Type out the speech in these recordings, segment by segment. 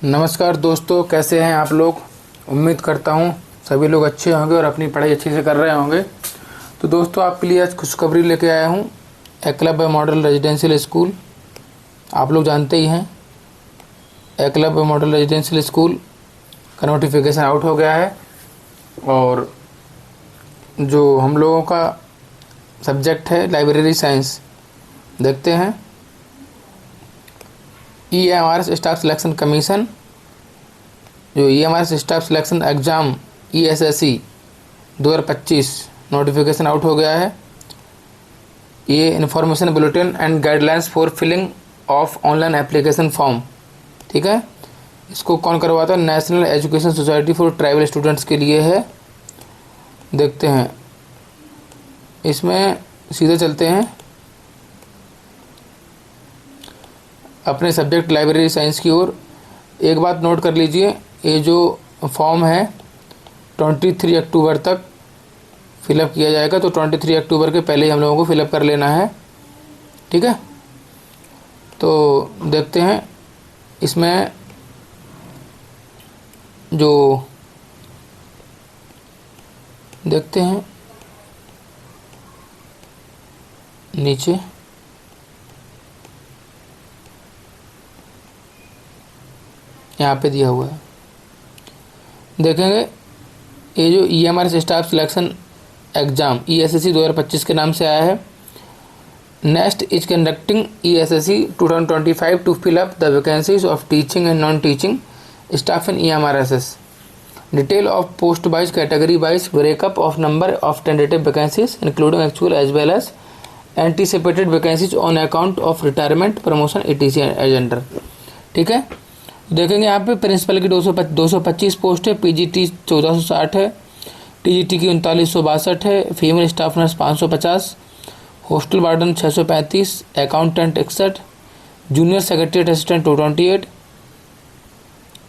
नमस्कार दोस्तों, कैसे हैं आप लोग। उम्मीद करता हूं सभी लोग अच्छे होंगे और अपनी पढ़ाई अच्छे से कर रहे होंगे। तो दोस्तों, आपके लिए आज खुशखबरी लेके आया हूं। एकलव्य मॉडल रेजिडेंशियल स्कूल आप लोग जानते ही हैं। एकलव्य मॉडल रेजिडेंशियल स्कूल का नोटिफिकेशन आउट हो गया है और जो हम लोगों का सब्जेक्ट है लाइब्रेरी साइंस, देखते हैं। EMRS स्टाफ सिलेक्शन कमीशन, जो EMRS staff selection exam ESSE 2025 notification out हो गया है। ये information bulletin and guidelines for filling of online application form, ठीक है। इसको कौन करवाता है? National education society for tribal students के लिए है। देखते हैं, इसमें सीधे चलते हैं अपने सब्जेक्ट लाइब्रेरी साइंस की ओर। एक बात नोट कर लीजिए, ये जो फॉर्म है 23 अक्टूबर तक फिलअप किया जाएगा, तो 23 अक्टूबर के पहले ही हम लोगों को फिलअप कर लेना है, ठीक है। तो देखते हैं इसमें जो देखते हैं नीचे यहाँ पे दिया हुआ है, देखेंगे। ये जो EMRS staff selection exam ESSE 2025 के नाम से आया है। Next is conducting ESSE 2025 to fill up the vacancies of teaching and non teaching staff in EMRS। Detail of post wise category wise breakup of number of tentative vacancies including actual as well as anticipated vacancies on account of retirement promotion ETC agenda, ठीक है। देखेंगे यहाँ पे principal की 225 post है, PGT 1460 है, TGT की 3962 है, female staff nurse 550, hostel warden 635, accountant 61, junior secretariat assistant 228,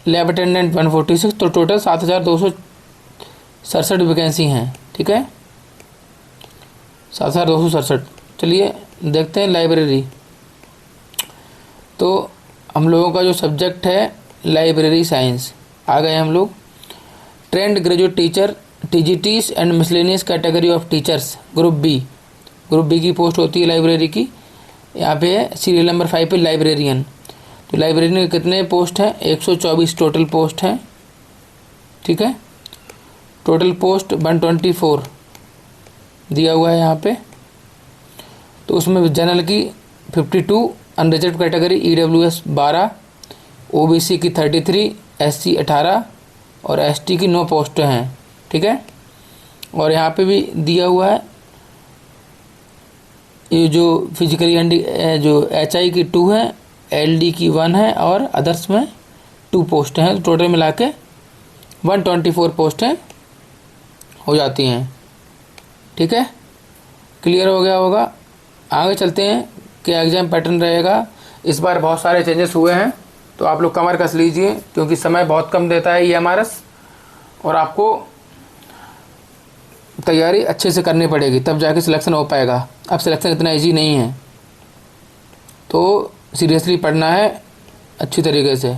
lab attendant 146। तो टोटल 7267 वैकेंसी हैं, ठीक है, 7267। चलिए देखते हैं लाइब्रेरी। तो हम लोगों का जो सब्जेक्ट है लाइब्रेरी साइंस, आ गए हम लोग। Trained graduate teacher TGTs and miscellaneous category of teachers group B की पोस्ट होती है लाइब्रेरी की। यहाँ पे है सीरियल नंबर 5 पे लाइब्रेरियन। तो लाइब्रेरियन के कितने पोस्ट हैं? 124 टोटल पोस्ट हैं, ठीक है। टोटल पोस्ट 124 दिया हुआ है यहाँ पे। तो उसमें जनरल की 52, अनरिजर्व कैटेगरी EWS 12, OBC की 33, SC 18 और ST की 9 पोस्टें हैं, ठीक है। और यहाँ पे भी दिया हुआ है ये जो फिजिकली जो HI की 2 है, LD की 1 है और अदर्स में 2 पोस्टें हैं। तो टोटल मिला के 124 पोस्टें हो जाती हैं, ठीक है। क्लियर हो गया होगा। आगे चलते हैं, क्या एग्ज़ाम पैटर्न रहेगा। इस बार बहुत सारे चेंजेस हुए हैं, तो आप लोग कमर कस लीजिए क्योंकि समय बहुत कम देता है EMRS और आपको तैयारी अच्छे से करनी पड़ेगी, तब जाके सिलेक्शन हो पाएगा। अब सिलेक्शन इतना इजी नहीं है, तो सीरियसली पढ़ना है अच्छी तरीके से,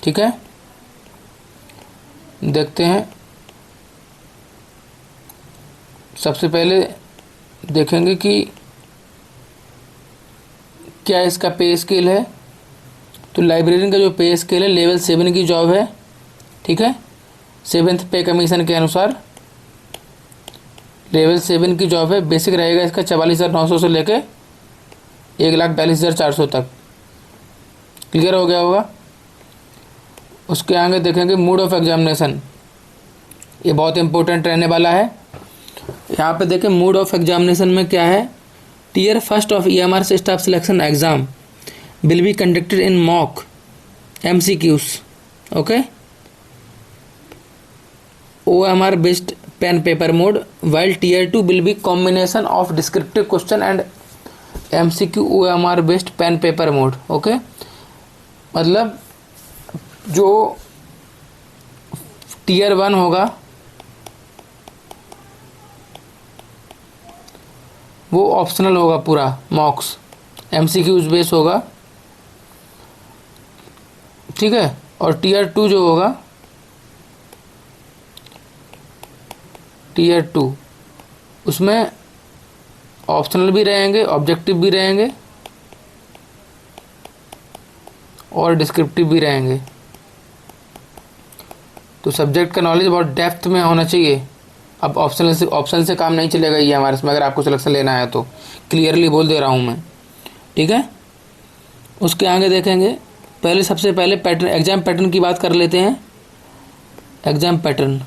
ठीक है। देखते हैं, सबसे पहले देखेंगे कि क्या इसका पे स्केल है। तो लाइब्रेरियन का जो पे स्केल है लेवल 7 की जॉब है, ठीक है। 7th पे कमीशन के अनुसार लेवल 7 की जॉब है। बेसिक रहेगा इसका 44,900 से लेके 1,42,400 तक। क्लियर हो गया होगा। उसके आगे देखेंगे मोड ऑफ एग्जामिनेशन, ये बहुत इंपॉर्टेंट रहने वाला है। यहाँ पे देखें मोड ऑफ एग्जामिनेशन में क्या है। Tier 1 of EMRS staff selection exam will be conducted in mock MCQs, okay, OMR based pen paper mode, while Tier 2 will be combination of descriptive question and MCQ OMR based pen paper mode, okay। मतलब जो Tier 1 होगा वो optional होगा, पूरा मॉक्स MCQs base होगा, ठीक है। और टीयर 2 जो होगा, टीयर 2 उसमें ऑप्शनल भी रहेंगे, ऑब्जेक्टिव भी रहेंगे और डिस्क्रिप्टिव भी रहेंगे। तो सब्जेक्ट का नॉलेज बहुत डेप्थ में होना चाहिए। अब ऑप्शनल से काम नहीं चलेगा ये हमारे इसमें, अगर आपको सिलेक्शन लेना है तो क्लियरली बोल दे रहा हूँ मैं, ठीक है। उसके आगे देखेंगे, पहले सबसे पहले पैटर्न, एग्जाम पैटर्न की बात कर लेते हैं। एग्जाम पैटर्न,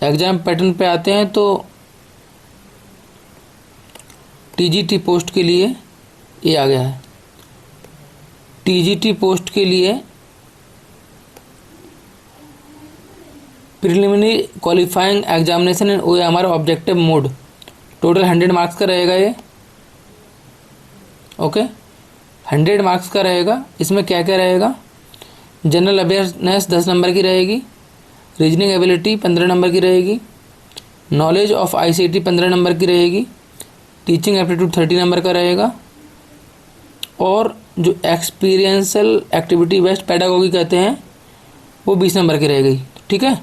एग्जाम पैटर्न पे आते हैं तो टीजीटी पोस्ट के लिए ये आ गया है। टीजीटी पोस्ट के लिए preliminary qualifying examination in OMR objective mode, total 100 marks का रहेगा ये, ओके 100 मार्क्स का रहेगा। इसमें क्या क्या रहेगा, जनरल अवेयरनेस 10 नंबर की रहेगी, रीजनिंग एबिलिटी 15 नंबर की रहेगी, नॉलेज ऑफ आईसीटी 15 नंबर की रहेगी, टीचिंग एप्टीट्यूड 30 नंबर का रहेगा, और जो एक्सपीरियंशियल एक्टिविटी बेस्ड पैडागोगी कहते हैं वो 20 नंबर की रहेगी, ठीक है।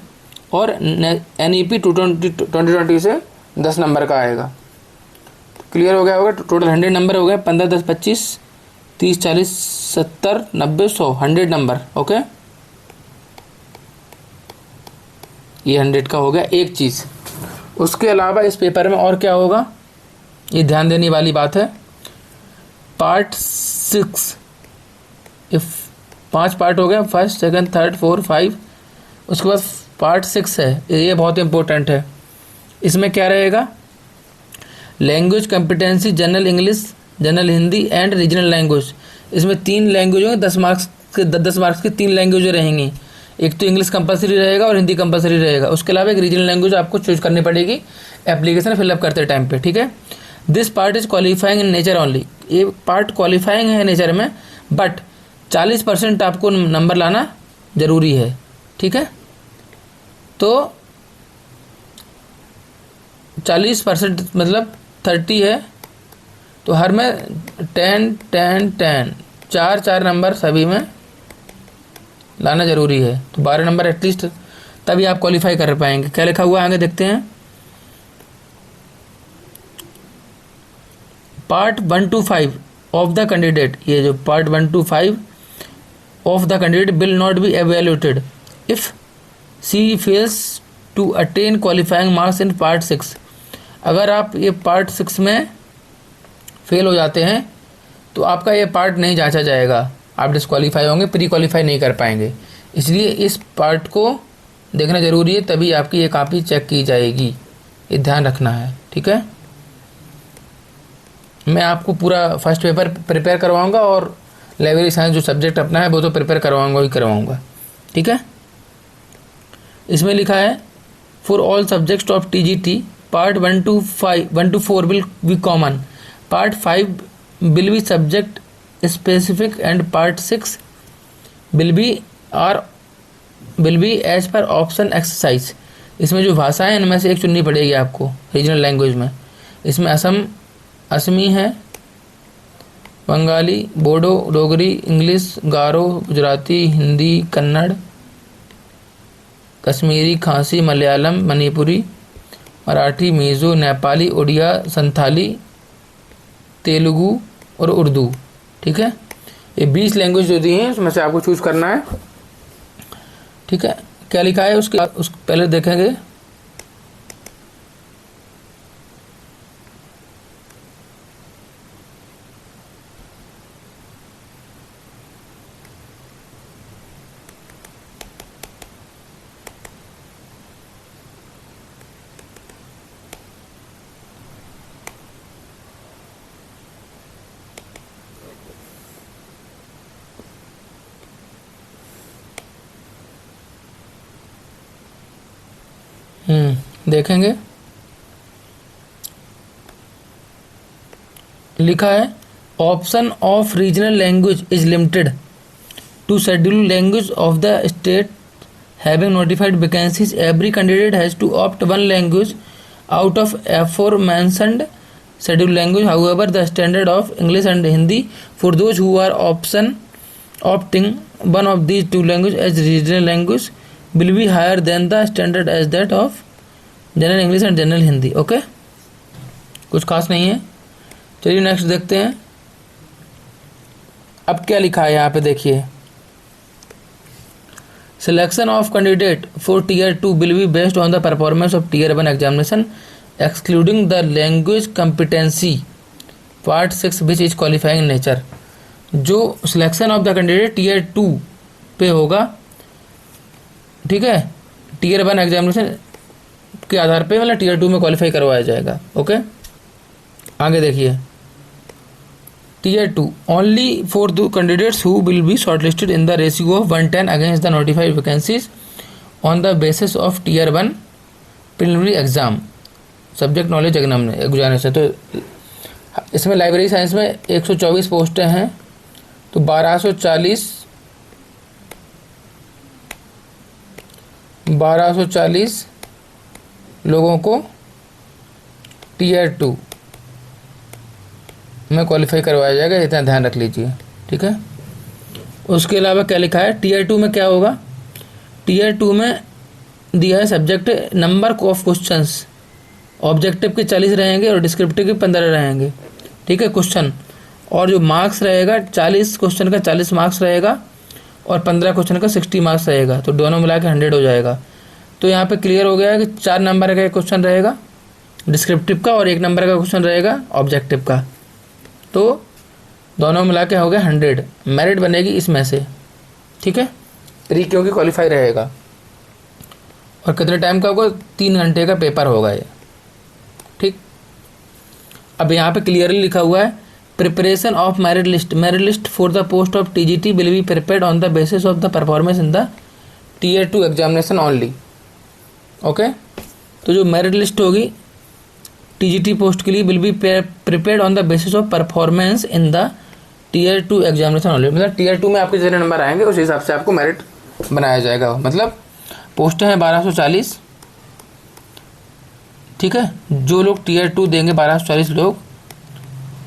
और NEP 2020 से 10 नंबर का आएगा। क्लियर हो गया होगा, टोटल 100 नंबर हो गए, 15, 10, 25, 30, 40, 70, 90, 100, 100 नंबर, ओके। ये 100 का हो गया एक चीज़। उसके अलावा इस पेपर में और क्या होगा, ये ध्यान देने वाली बात है। पार्ट 6, इफ 5 पार्ट हो गया, फर्स्ट, सेकंड, थर्ड, 4, 5, उसके बाद पार्ट 6 है, ये बहुत इंपॉर्टेंट है। इसमें क्या रहेगा, language competency, general English, general Hindi and regional language. इसमें 3 लैंग्वेज होंगे, 10 मार्क्स की 3 लैंग्वेज रहेंगी। एक तो इंग्लिश कंपलसरी रहेगा और हिंदी कंपलसरी रहेगा। उसके अलावा एक रीजनल लैंग्वेज आपको चूज करनी पड़ेगी एप्लीकेशन फिलअप करते टाइम पे, ठीक है। This part is qualifying in nature only, ये पार्ट क्वालिफाइंग है नेचर में, बट 40% आपको नंबर लाना जरूरी है, ठीक है। तो 40% मतलब 30 है, तो हर में 10, 10, 10, 4 नंबर सभी में लाना जरूरी है। तो 12 नंबर एटलीस्ट, तभी आप क्वालिफाई कर पाएंगे। क्या लिखा हुआ है आगे देखते हैं। Part 1 to 5 of the candidate, ये जो part 1 to 5 of the candidate will not be evaluated if she fails to attain qualifying marks in part 6। अगर आप ये पार्ट 6 में फेल हो जाते हैं तो आपका ये पार्ट नहीं जांचा जाएगा, आप डिस्क्वालीफाई होंगे, प्री क्वालिफाई नहीं कर पाएंगे। इसलिए इस पार्ट को देखना ज़रूरी है, तभी आपकी ये कॉपी चेक की जाएगी, ये ध्यान रखना है, ठीक है। मैं आपको पूरा फर्स्ट पेपर प्रिपेयर करवाऊंगा और लाइब्रेरी साइंस जो सब्जेक्ट अपना है वो तो प्रिपेयर करवाऊंगा ही करवाऊंगा, ठीक है। इसमें लिखा है for all subjects of TGT part 1 to 4 will be common, part 5 will be subject specific and part 6 will be as per option exercise. इसमें जो भाषाएं इनमें से एक चुननी पड़ेगी आपको रीजनल लैंग्वेज में। इसमें असमी है, बंगाली, बोडो, डोगरी, इंग्लिश, गारो, गुजराती, हिंदी, कन्नड़, कश्मीरी, खासी, मलयालम, मणिपुरी, मराठी, मिज़ो, नेपाली, उड़िया, संथाली, तेलुगु और उर्दू, ठीक है। ये 20 लैंग्वेज जो दी हैं उसमें से आपको चूज करना है, ठीक है। क्या लिखा है उसके पहले देखेंगे। देखेंगे, लिखा है option of regional language is limited to schedule language of the state having notified vacancies. Every candidate has to opt one language out of aforementioned scheduled language. However, the standard of English and Hindi for those who are opting one of these two languages as regional language will be higher than the standard as that of general English and general Hindi. Okay, कुछ खास नहीं है. चलिए next देखते हैं. अब क्या लिखा है यहाँ पे देखिए. Selection of candidate for tier 2 will be based on the performance of tier 1 examination excluding the language competency part 6 which is qualifying nature. जो selection of the candidate tier 2 पे होगा, ठीक है, टीयर 1 एग्जामिनेशन के आधार पे मतलब टीयर 2 में qualify करवाया जाएगा. ओके, आगे देखिए. Tier 2 only for the candidates who will be shortlisted in the ratio of 110 against the notified vacancies on the basis of tier 1 preliminary exam subject knowledge examination. तो इसमें लाइब्रेरी साइंस में 124 पोस्टें हैं, तो 1240 लोगों को टीयर 2 में क्वालिफाई करवाया जाएगा. इतना ध्यान रख लीजिए, ठीक है. उसके अलावा क्या लिखा है टीयर 2 में क्या होगा. टीयर 2 में दिया है subject number of questions. Objective के 40 रहेंगे और डिस्क्रिप्टिव के 15 रहेंगे, ठीक है, क्वेश्चन. और जो मार्क्स रहेगा 40 क्वेश्चन का 40 मार्क्स रहेगा और 15 क्वेश्चन का 60 मार्क्स रहेगा, तो दोनों मिला के 100 हो जाएगा. तो यहाँ पे क्लियर हो गया है कि 4 नंबर का क्वेश्चन रहेगा डिस्क्रिप्टिव का और 1 नंबर का क्वेश्चन रहेगा ऑब्जेक्टिव का, तो दोनों मिला के हो गया 100. मेरिट बनेगी इसमें से, ठीक है, क्योंकि क्वालिफाई रहेगा. और कितने टाइम का होगा, 3 घंटे का पेपर होगा ये, ठीक. अब यहाँ पे क्लियरली लिखा हुआ है preparation of merit list for the post of TGT will be prepared on the basis of the performance in the tier 2 examination only. Okay, तो जो मेरिट लिस्ट होगी टीजीटी पोस्ट के लिए will be prepared on the basis of performance in the tier 2 examination only. मतलब tier 2 में आपके जितने number आएंगे उस हिसाब से आपको मेरिट बनाया जाएगा. मतलब पोस्टें हैं 1240, ठीक है. जो लोग टीयर 2 देंगे 1240 लोग,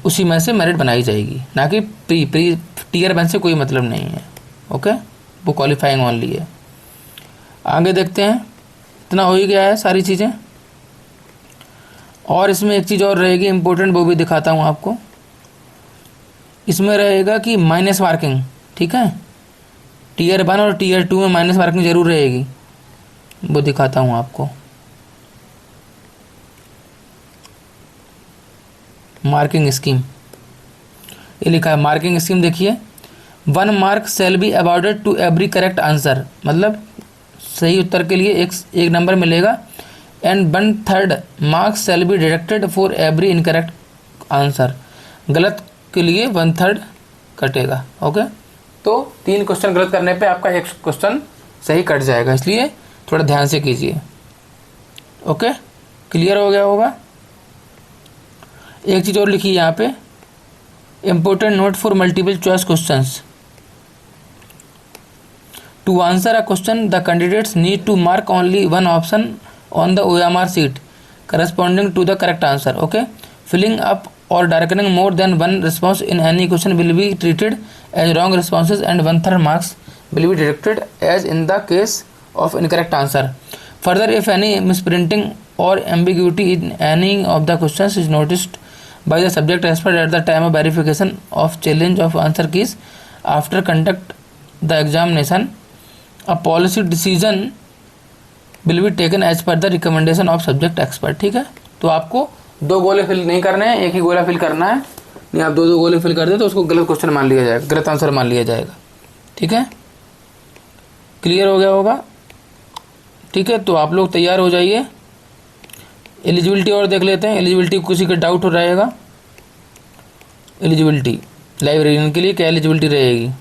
उसी में से मेरिट बनाई जाएगी, ना कि प्री टीयर 1 से कोई मतलब नहीं है. ओके, वो क्वालिफाइंग ओनली है. आगे देखते हैं. इतना हो ही गया है सारी चीज़ें. और इसमें एक चीज़ और रहेगी इम्पोर्टेंट, वो भी दिखाता हूँ आपको. इसमें रहेगा कि माइनस मार्किंग, ठीक है. टीयर 1 और टीयर 2 में माइनस मार्किंग जरूर रहेगी, वो दिखाता हूँ आपको. मार्किंग स्कीम ये लिखा है. मार्किंग स्कीम देखिए. 1 mark shall be awarded to every correct answer, मतलब सही उत्तर के लिए एक नंबर मिलेगा. And 1/3 marks shall be deducted for every incorrect answer, गलत के लिए 1/3 कटेगा. ओके, तो 3 क्वेश्चन गलत करने पे आपका 1 क्वेश्चन सही कट जाएगा, इसलिए थोड़ा ध्यान से कीजिए. ओके, क्लियर हो गया होगा. एक चीज़ और लिखी यहाँ पे, important note for multiple choice questions. To answer a question, the candidates need to mark only one option on the OMR sheet corresponding to the correct answer. Okay, filling up or darkening more than one response in any question will be treated as wrong responses and 1/3 marks will be deducted as in the case of incorrect answer. Further, if any misprinting or ambiguity in any of the questions is noticed by the subject expert at the time of verification of challenge of answer keys after conduct the examination, a policy decision will be taken as per the recommendation of subject expert. ठीक है, तो आपको 2 गोले fill नहीं करने हैं, एक ही गोला फिल करना है. नहीं, आप 2 गोले फिल कर दे तो उसको गलत क्वेश्चन मान लिया जाएगा, गलत आंसर मान लिया जाएगा. ठीक है, क्लियर हो गया होगा. ठीक है, तो आप लोग तैयार हो जाइए. एलिजिबिलिटी और देख लेते हैं. एलिजिबिलिटी किसी का डाउट हो रहेगा. एलिजिबिलिटी लाइब्रेरियन के लिए क्या एलिजिबिलिटी रहेगी.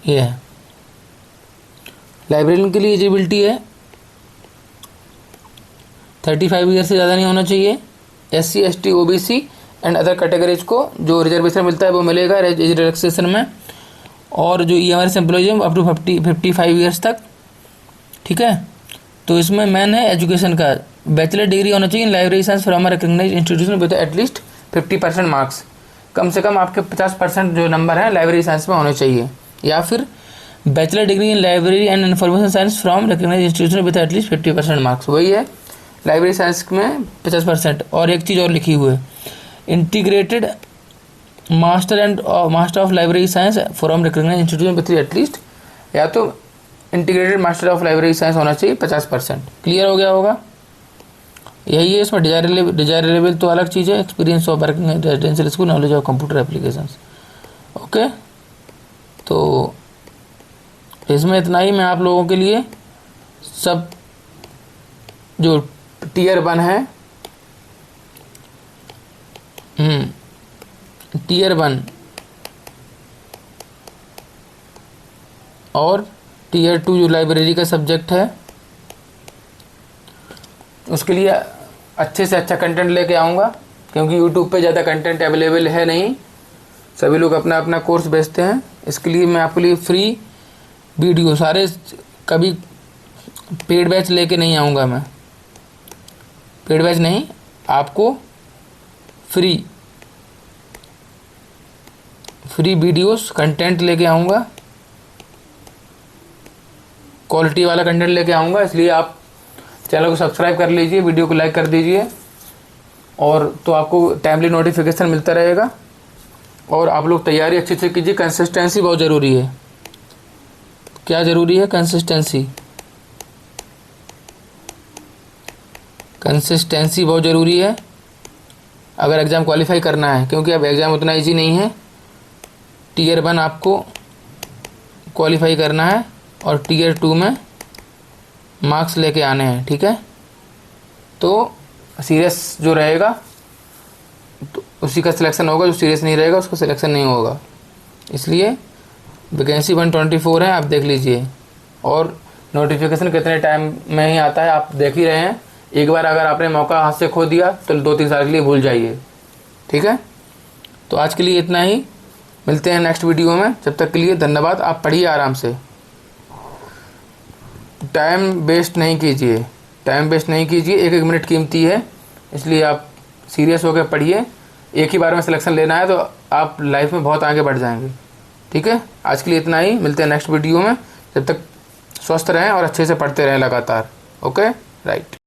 ये है लाइब्रेरियन के लिए एलिजिबिलिटी है 35 ईयर से ज़्यादा नहीं होना चाहिए। SC ST OBC and other categories को जो रिजर्वेशन मिलता है वो मिलेगा एज रिलैक्सेशन में। और जो EMRS एम्प्लॉयज हैं अप टू 55 ईयर्स तक, ठीक है। तो इसमें मेन है एजुकेशन का, बैचलर डिग्री होना चाहिए in library science from recognise institution with at least 50% marks. कम से कम आपके 50% जो नंबर है लाइब्रेरी साइंस में होने चाहिए, या फिर bachelor degree in library and information science from recognise institution with at least 50% marks, वही है लाइब्रेरी साइंस में 50%। और एक चीज़ और लिखी हुई है, integrated master of library science from recognise institution with at least, या तो integrated master of library science होना चाहिए 50%। क्लियर हो गया होगा, यही है। इसमें डिजायरेबल तो अलग चीज़ है, experience of working residential school, knowledge of computer applications. Okay, तो इसमें इतना ही। मैं आप लोगों के लिए सब जो टीयर 1 है, टीयर 1 और टीयर 2 जो लाइब्रेरी का सब्जेक्ट है, उसके लिए अच्छे से अच्छा कंटेंट लेके आऊँगा, क्योंकि यूट्यूब पे ज़्यादा कंटेंट अवेलेबल है नहीं, सभी लोग अपना अपना कोर्स बेचते हैं। इसके लिए मैं आपके लिए फ्री वीडियो सारे, कभी पेड बैच लेके नहीं आऊँगा मैं, पेड बैच नहीं, आपको फ्री वीडियोस कंटेंट लेके आऊँगा, क्वालिटी वाला कंटेंट लेके आऊँगा। इसलिए आप चैनल को सब्सक्राइब कर लीजिए, वीडियो को लाइक कर दीजिए, और तो आपको टाइमली नोटिफिकेशन मिलता रहेगा। और आप लोग तैयारी अच्छे से कीजिए, कंसिस्टेंसी बहुत ज़रूरी है। क्या ज़रूरी है? कंसिस्टेंसी बहुत ज़रूरी है अगर एग्ज़ाम क्वालिफाई करना है, क्योंकि अब एग्ज़ाम उतना इजी नहीं है। टीयर 1 आपको क्वालिफाई करना है और टीयर 2 में मार्क्स लेके आने हैं, ठीक है। तो सीरियस जो रहेगा तो उसी का सिलेक्शन होगा, जो सीरियस नहीं रहेगा उसका सिलेक्शन नहीं होगा। इसलिए वैकेंसी 124 है, आप देख लीजिए। और नोटिफिकेशन कितने टाइम में ही आता है आप देख ही रहे हैं। एक बार अगर आपने मौका हाथ से खो दिया तो 2-3 साल के लिए भूल जाइए, ठीक है। तो आज के लिए इतना ही, मिलते हैं नेक्स्ट वीडियो में। जब तक के लिए धन्यवाद। आप पढ़िए आराम से, टाइम वेस्ट नहीं कीजिए, एक मिनट कीमती है, इसलिए आप सीरियस होकर पढ़िए। एक ही बार में सिलेक्शन लेना है तो आप लाइफ में बहुत आगे बढ़ जाएंगे, ठीक है। आज के लिए इतना ही, मिलते हैं नेक्स्ट वीडियो में। जब तक स्वस्थ रहें और अच्छे से पढ़ते रहें लगातार। Okay, right.